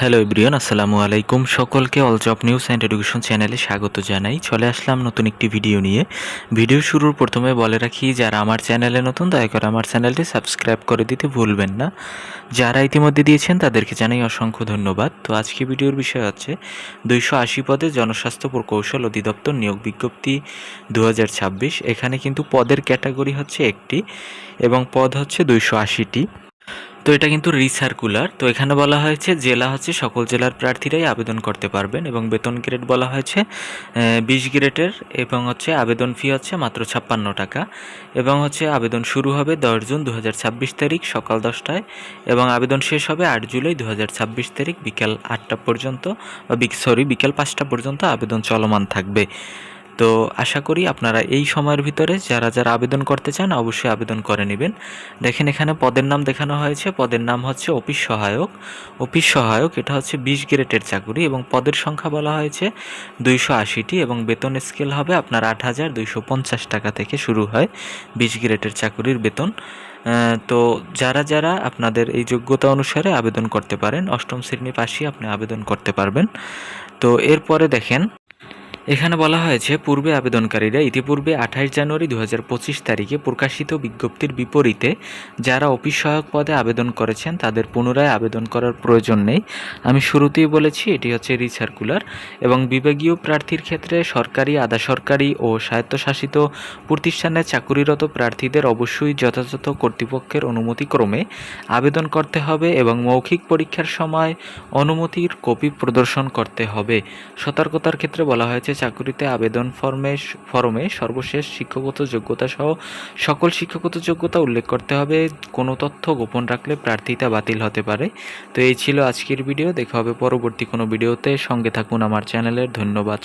Hello everyone, আসসালামু আলাইকুম। সকলকে all job news and education চ্যানেলে স্বাগত জানাই। চলে আসলাম নতুন একটি ভিডিও নিয়ে। ভিডিও শুরুর প্রথমে বলে রাখি, যারা আমার চ্যানেলে নতুন দয়া করে আমার চ্যানেলটি সাবস্ক্রাইব করে দিতে ভুলবেন না। যারা ইতিমধ্যে দিয়েছেন তাদেরকে জানাই অসংখ্য ধন্যবাদ। তো আজকে ভিডিওর বিষয় হচ্ছে 280 পদে জনস্বাস্থ্য প্রকৌশল অধিদপ্তর নিয়োগ বিজ্ঞপ্তি 2026। এখানে কিন্তু পদের ক্যাটাগরি হচ্ছে একটি এবং পদ হচ্ছে 280টি। তো এটা কিন্তু রিসার্কুলার। তো এখানে বলা হয়েছে জেলা হচ্ছে সকল জেলার প্রার্থীরাই আবেদন করতে পারবেন এবং বেতন গ্রেড বলা হয়েছে 20 গ্রেডের এবং হচ্ছে আবেদন ফি হচ্ছে মাত্র 56 টাকা এবং হচ্ছে আবেদন শুরু হবে 10 জুন 2026 তারিখ সকাল 10টায় এবং আবেদন শেষ হবে 8 জুলাই 2026 তারিখ বিকাল 8টা পর্যন্ত বিকাল 5টা পর্যন্ত আবেদন চলমান থাকবে। তো আশা করি আপনারা এই সময়ের ভিতরে যারা যারা আবেদন করতে চান অবশ্যই আবেদন করে নেবেন। দেখেন এখানে পদের নাম দেখানো হয়েছে, পদের নাম হচ্ছে অফিস সহায়ক। অফিস সহায়ক এটা হচ্ছে 20 গ্রেডের চাকুরি এবং পদের সংখ্যা বলা হয়েছে 280টি এবং বেতন স্কেল হবে আপনার 8,250 টাকা থেকে শুরু হয় 20 গ্রেডের চাকুরির বেতন। তো যারা যারা আপনাদের এই যোগ্যতা অনুসারে আবেদন করতে পারেন, অষ্টম শ্রেণী পাশই আপনি আবেদন করতে পারবেন। তো এরপরে দেখেন এখানে বলা হয়েছে পূর্বে আবেদনকারীরা ইতিপূর্বে 28 জানুয়ারি 2025 তারিখে প্রকাশিত বিজ্ঞপ্তির বিপরীতে যারা অফিস সহায়ক পদে আবেদন করেছেন তাদের পুনরায় আবেদন করার প্রয়োজন নেই। আমি শুরুতেই বলেছি এটি হচ্ছে রিসার্কুলার এবং বিভাগীয় প্রার্থীর ক্ষেত্রে সরকারি, আধা সরকারি ও স্বায়ত্তশাসিত প্রতিষ্ঠানে চাকুরিরত প্রার্থীদের অবশ্যই যথাযথ কর্তৃপক্ষের অনুমতিক্রমে আবেদন করতে হবে এবং মৌখিক পরীক্ষার সময় অনুমতির কপি প্রদর্শন করতে হবে। সতর্কতার ক্ষেত্রে বলা হয়েছে চাকুরিতে আবেদন ফরমে সর্বশেষ শিক্ষাগত যোগ্যতা সহ সকল শিক্ষাগত যোগ্যতা উল্লেখ করতে হবে। কোনো তথ্য গোপন রাখলে প্রার্থিতা বাতিল হতে পারে। তো এই ছিল আজকের ভিডিও। দেখা হবে পরবর্তী কোনো ভিডিওতে। সঙ্গে থাকুন আমার চ্যানেলের। ধন্যবাদ।